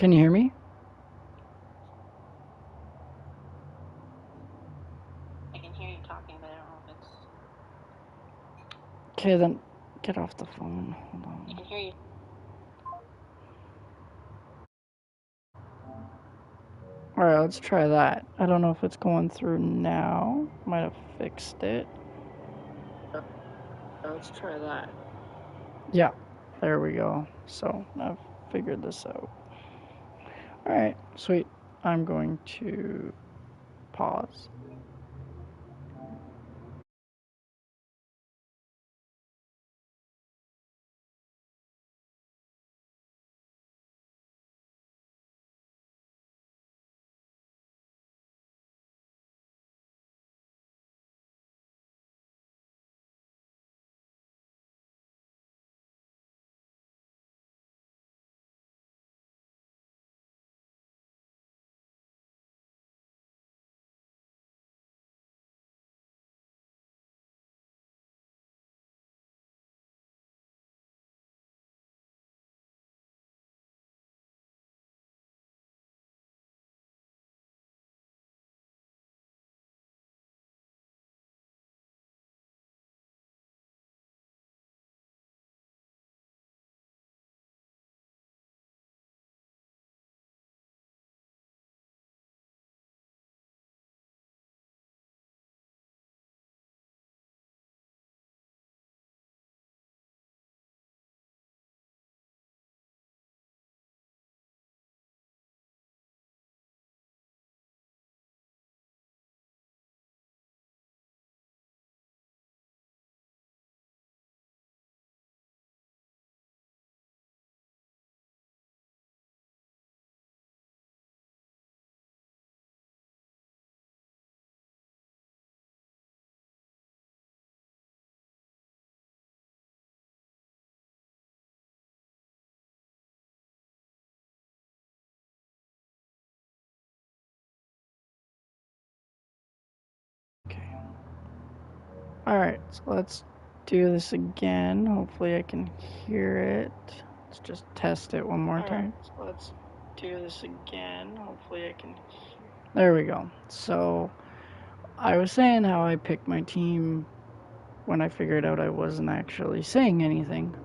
Can you hear me? I can hear you talking, but I don't know if it's... Okay, then get off the phone. Hold on. I can hear you. Alright, let's try that. I don't know if it's going through now. Might have fixed it. Let's try that. Yeah, there we go. So, I've figured this out. Alright, sweet. I'm going to pause. Okay. Alright, so let's do this again. Hopefully I can hear it. Let's just test it one more time. So let's do this again. Hopefully I can hear. There we go. So I was saying how I picked my team when I figured out I wasn't actually saying anything.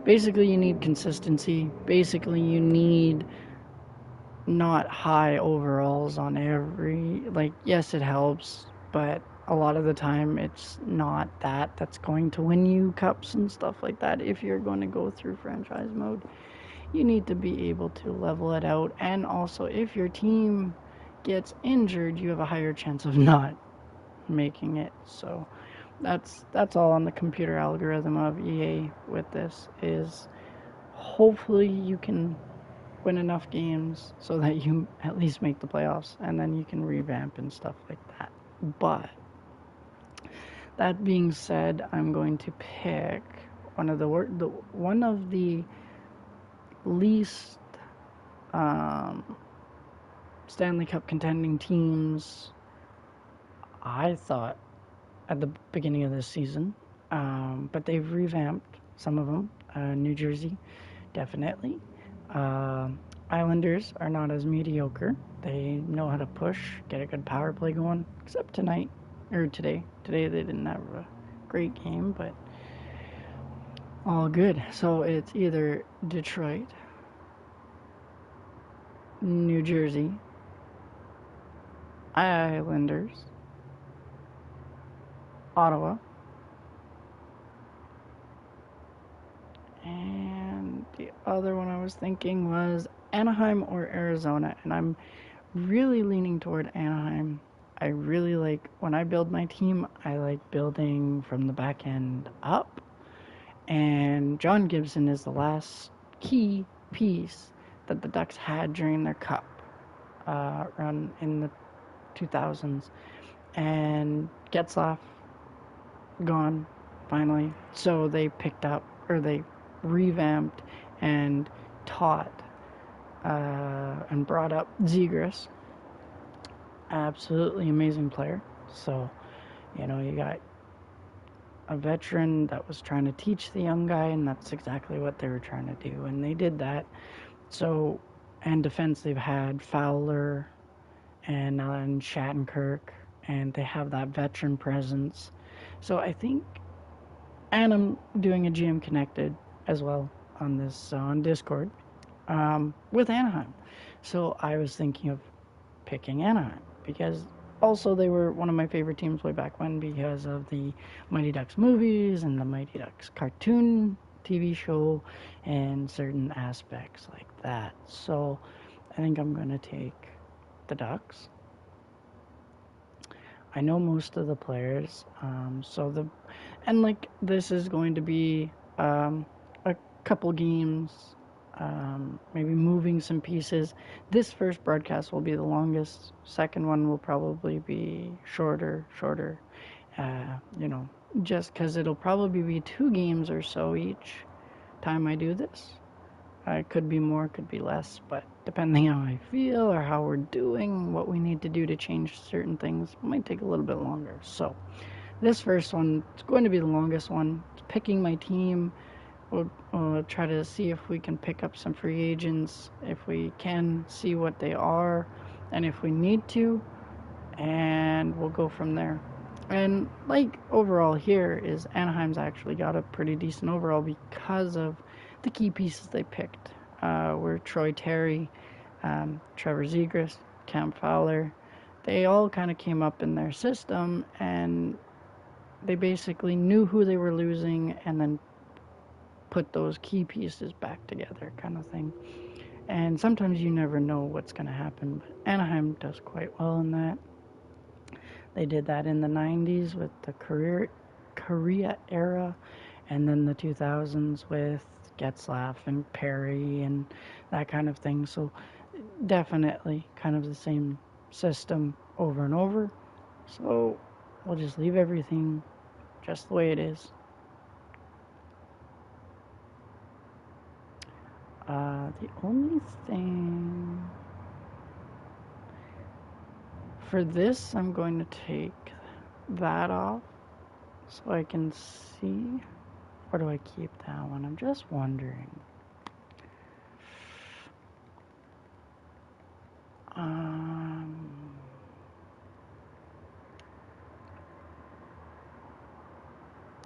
Basically you need consistency. Basically you need not high overalls on every, like, yes, it helps, but a lot of the time it's not that's going to win you cups and stuff like that. If you're going to go through franchise mode, you need to be able to level it out. And also, if your team gets injured, you have a higher chance of not making it. So that's all on the computer algorithm of EA with this. Is hopefully you can win enough games so that you at least make the playoffs, and then you can revamp and stuff like that. But that being said, I'm going to pick one of the least Stanley Cup contending teams, I thought, at the beginning of this season. But they've revamped some of them. New Jersey, definitely. Islanders are not as mediocre. They know how to push, get a good power play going, except tonight, or today. Today they didn't have a great game, but all good. So it's either Detroit, New Jersey, Islanders, Ottawa, and the other one I was thinking was Anaheim or Arizona, and I'm really leaning toward Anaheim. I really like, when I build my team, I like building from the back end up. And John Gibson is the last key piece that the Ducks had during their cup run in the 2000s. And Getzlaf gone finally. So they picked up, or they revamped and taught and brought up Zegras. Absolutely amazing player. So, you got a veteran that was trying to teach the young guy, and that's exactly what they were trying to do. And they did that. So, and defense, they've had Fowler and Shattenkirk, and they have that veteran presence. So I think, and I'm doing a GM Connected as well on this on Discord with Anaheim. So I was thinking of picking Anaheim because also they were one of my favorite teams way back when because of the Mighty Ducks movies and the Mighty Ducks cartoon TV show and certain aspects like that. So I think I'm going to take the Ducks. I know most of the players, and like this is going to be a couple games, maybe moving some pieces. This first broadcast will be the longest. Second one will probably be shorter, you know, just because it'll probably be 2 games or so each time I do this. It could be more, could be less, but depending how I feel or how we're doing, what we need to do to change certain things, it might take a little bit longer. So this first one is going to be the longest one. It's picking my team. We'll try to see if we can pick up some free agents, if we can, see what they are, and if we need to, and we'll go from there. And like overall here is Anaheim's actually got a pretty decent overall because of the key pieces they picked were Troy Terry, Trevor Zegras, Cam Fowler. They all kind of came up in their system and they basically knew who they were losing and then put those key pieces back together kind of thing. And sometimes you never know what's going to happen, but Anaheim does quite well in that. They did that in the 90s with the Korea era, and then the 2000s with Getzlaf and Perry and that kind of thing. So definitely kind of the same system over and over. So we'll just leave everything just the way it is. The only thing for this, I'm going to take that off so I can see. Or do I keep that one? I'm just wondering.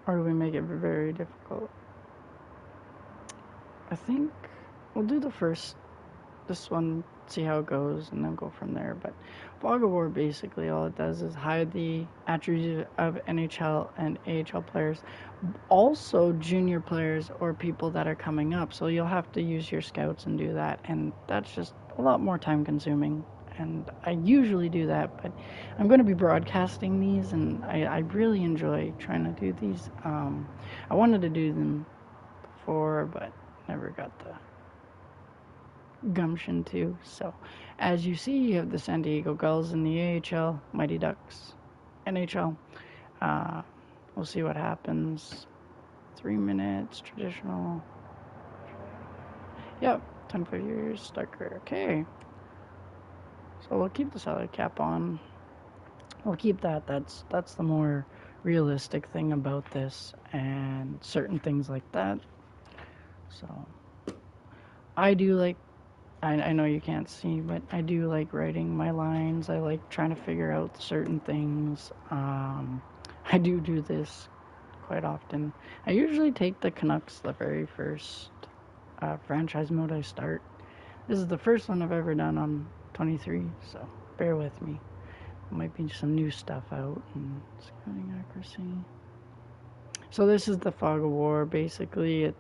Or do we make it very difficult? I think we'll do this one, see how it goes, and then go from there. But Fog of War, basically all it does is hide the attributes of NHL and AHL players, also junior players or people that are coming up. So you'll have to use your scouts and do that, and that's just a lot more time consuming. And I usually do that, but I'm going to be broadcasting these, and I really enjoy trying to do these. I wanted to do them before, but never got the gumption to. So, as you see, you have the San Diego Gulls in the AHL, Mighty Ducks, NHL. We'll see what happens. 3 minutes, traditional. Yep, 25 years, start career. Okay. So we'll keep the salary cap on. We'll keep that. That's the more realistic thing about this and certain things like that. So I do like, I know you can't see, but I do like writing my lines. I like trying to figure out certain things. I do this quite often. I usually take the Canucks the very first franchise mode I start. This is the first one I've ever done on 23, so bear with me. Might be some new stuff out and scouting accuracy. So this is the Fog of War. Basically,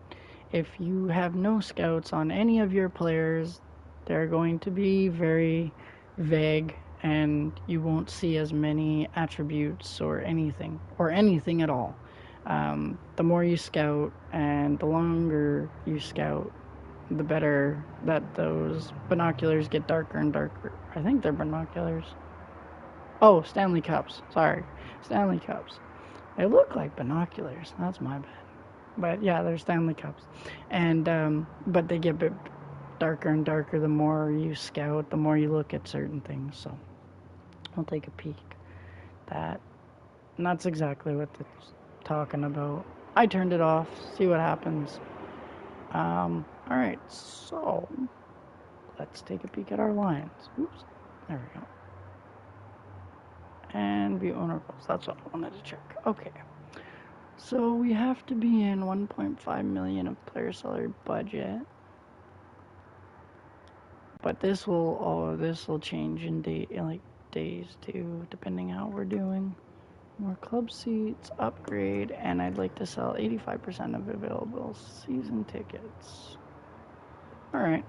if you have no scouts on any of your players, they're going to be very vague and you won't see as many attributes or anything at all. The more you scout and the longer you scout, the better that those binoculars get darker and darker. I think they're binoculars. Oh, Stanley Cups. Sorry. Stanley Cups. They look like binoculars. That's my bad. But yeah, they're Stanley Cups. And, but they get a bit darker and darker the more you scout, the more you look at certain things. So I'll take a peek at that. And that's exactly what it's talking about. I turned it off. See what happens. Alright, so let's take a peek at our lines. Oops, there we go. And view owner goals. That's what I wanted to check. Okay. So we have to be in 1.5 million of player salary budget. But this will change in days too, depending how we're doing. More club seats, upgrade, and I'd like to sell 85% of available season tickets. Alright,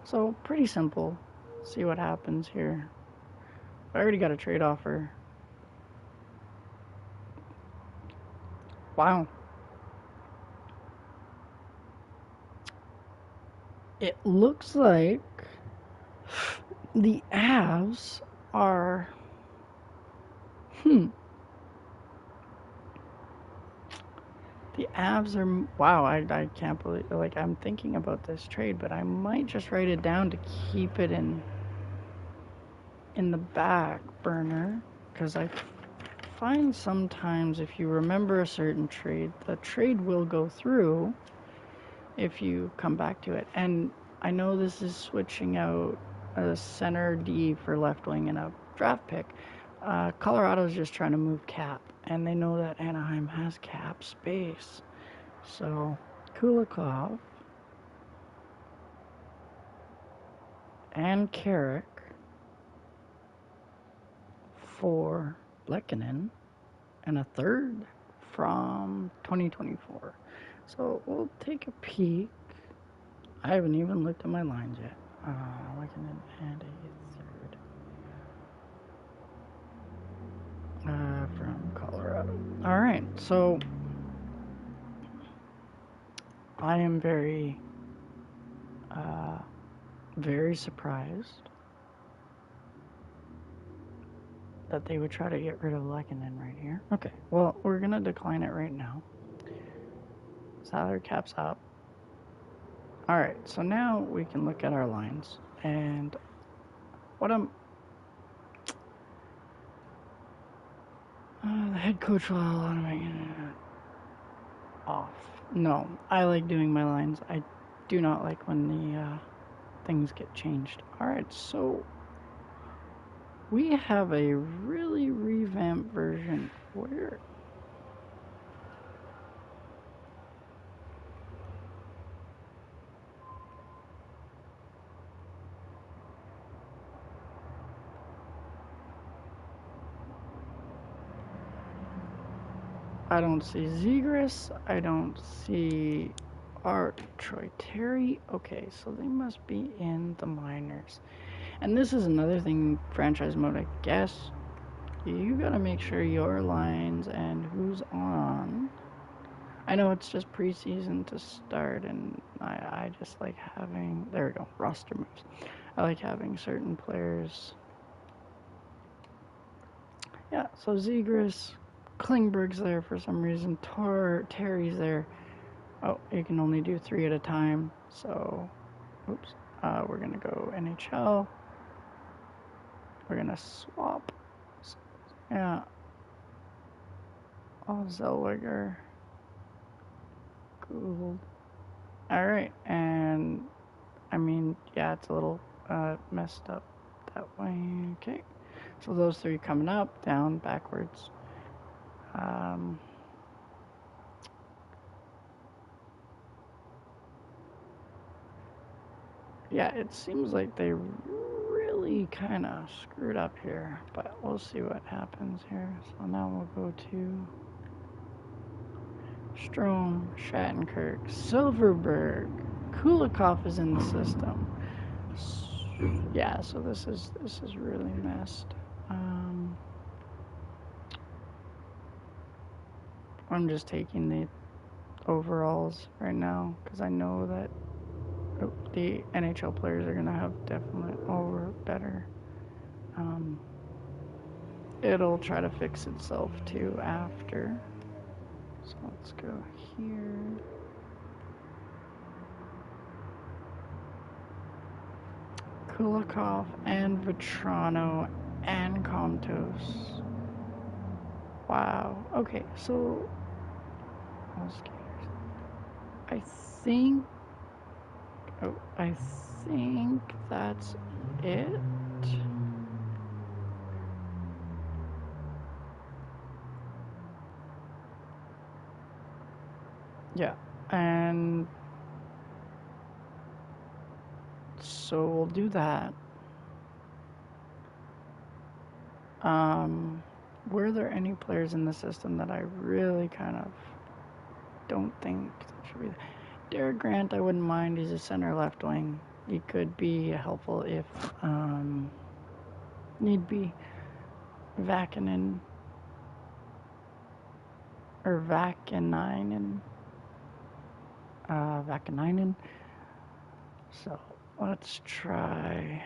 so pretty simple. See what happens here. I already got a trade offer. Wow. It looks like the Avs are... The Avs are... Wow, I can't believe... Like, I'm thinking about this trade, but I might just write it down to keep it in the back burner. Because I find sometimes if you remember a certain trade, the trade will go through if you come back to it. And I know this is switching out a center D for left wing and a draft pick. Colorado's just trying to move cap, and they know that Anaheim has cap space. So Kulikov and Carrick for Lehkonen and a third from 2024. So we'll take a peek. I haven't even looked at my lines yet. Lehkonen and a third from Colorado. All right, so I am very, very surprised that they would try to get rid of Lehkonen right here. Okay, well, we're going to decline it right now. Salary cap's up. All right, so now we can look at our lines. And what I'm... the head coach will automate off. No, I like doing my lines. I do not like when the things get changed. All right, so we have a really revamped version. Where? I don't see Zegras. I don't see Troy Terry. Okay, so they must be in the minors. And this is another thing, franchise mode, I guess. You gotta make sure your lines and who's on. I know it's just preseason to start, and I just like having... There we go, roster moves. I like having certain players. Yeah, so Zegras, Klingberg's there for some reason. Terry's there. Oh, you can only do 3 at a time. So, oops. We're gonna go NHL. We're gonna swap. Yeah. Oh, Zellweger. Gould. All right, and I mean, yeah, it's a little messed up that way. Okay, so those 3 coming up, down, backwards. Yeah, it seems like they really kind of screwed up here, but we'll see what happens here. So now we'll go to Strome, Shattenkirk, Silverberg, Kulikov is in the system. Yeah, so this is really messed. I'm just taking the overalls right now because I know that the NHL players are gonna have definite better. It'll try to fix itself too after. So let's go here. Kulikov and Vetrano and Kontos. Wow. Okay, so I think think that's it. Yeah, and so we'll do that. Were there any players in the system that I really kind of don't think should be there? Derek Grant, I wouldn't mind. He's a center left wing. He could be helpful if need be. Vakanainen. Vakanainen. So let's try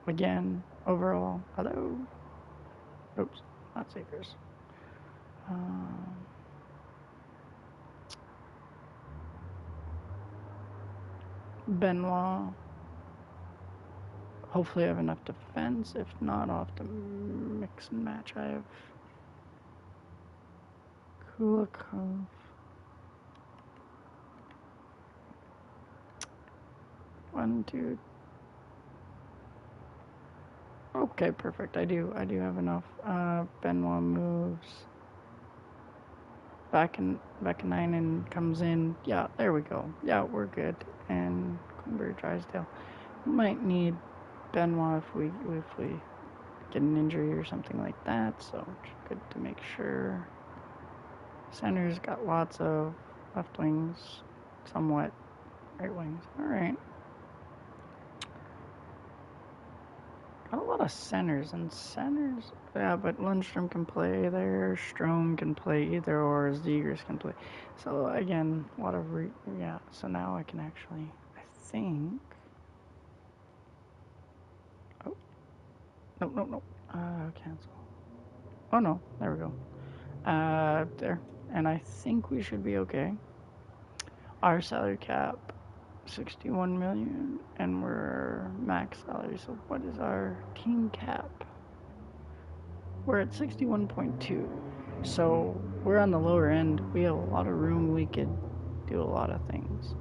again. Overall, hello. Oops, not Sakers. Benoit. Hopefully I have enough defense. If not, I'll have to mix and match. I have Kulikov. One, two. Okay, perfect. I do have enough. Benoit moves. Vakanainen comes in. Yeah, there we go. Yeah, we're good. And Quimber Drysdale. Might need Benoit if we get an injury or something like that. So it's good to make sure. Center's got lots of left wings, somewhat right wings. All right. Got a lot of centers, yeah, but Lundstrom can play there, Strome can play either, or Zegers can play. So again, a lot of, so now I can actually, I think, oh, no, cancel. Oh no, there we go. There, and I think we should be okay. Our salary cap, 61 million, and we're max salary, so what is our team cap? We're at 61.2, so we're on the lower end. We have a lot of room. We could do a lot of things.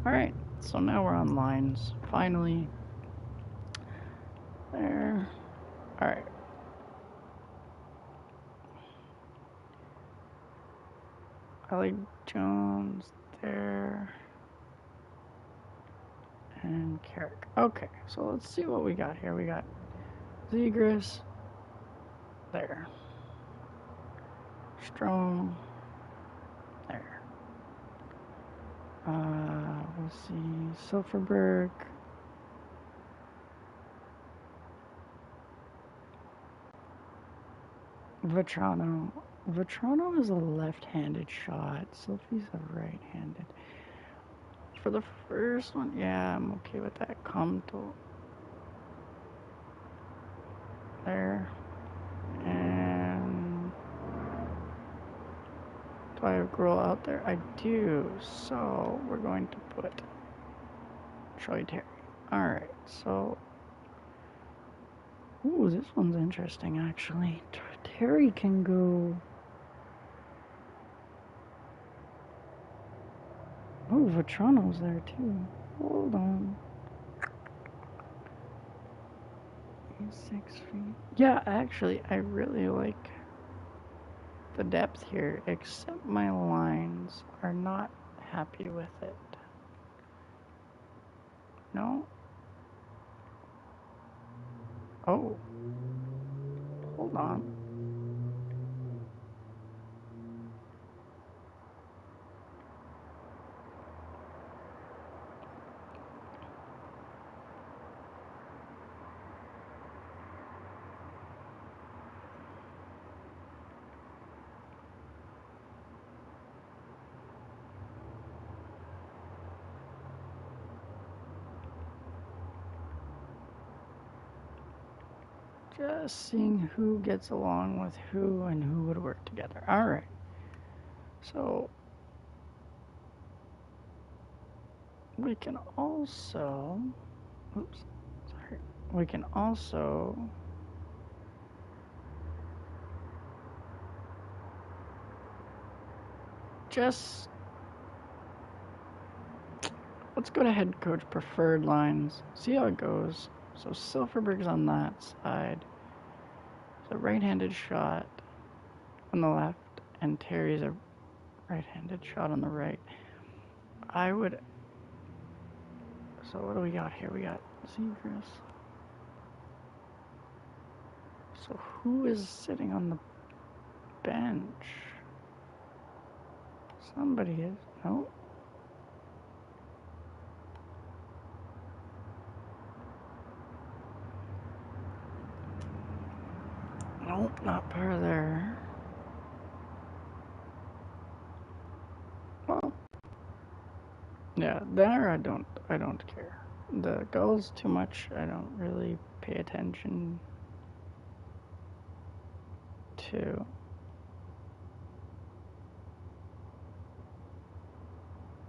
All right, so now we're on lines. Finally, there. All right. I like Jones there. And Carrick. Okay, so let's see what we got here. We got Zegras there. Strome there. We'll see. Silfverberg. Vetrano. Vetrano is a left-handed shot. Silfie's a right-handed. For the first one, yeah, I'm okay with that. Comto there. And do I have Grohl out there? I do. So we're going to put Troy Terry. Alright, so ooh, this one's interesting actually. Terry can go. Oh, Vetrano's there too. Hold on. He's 6 feet. Yeah, actually, I really like the depth here, except my lines are not happy with it. No? Oh. Hold on. Just seeing who gets along with who and who would work together. Alright. So, we can also, oops, sorry. We can also just let's go to head coach preferred lines. See how it goes. So Silfverberg's on that side. It's a right-handed shot on the left, and Terry's a right-handed shot on the right. I would. So what do we got here? We got Zegras. So who is sitting on the bench? Somebody is. No. Nope, not part of there. Well, yeah, there I don't care. The goals too much. I don't really pay attention to.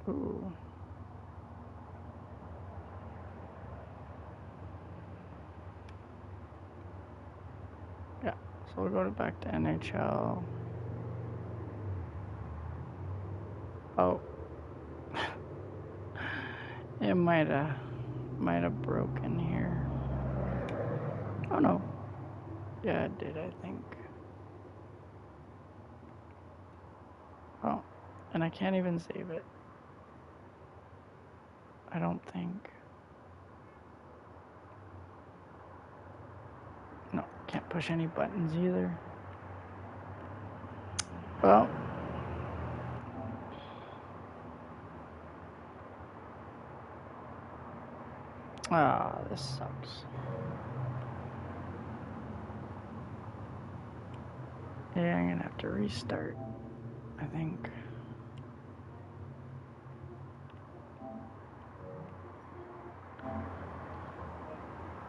Ooh. Yeah, so we'll go back to NHL. Oh. It might have broken here. Oh no. Yeah, it did, I think. Oh, and I can't even save it. I don't think. No, can't push any buttons either. Well. Ah, this sucks. Yeah, I'm gonna have to restart, I think.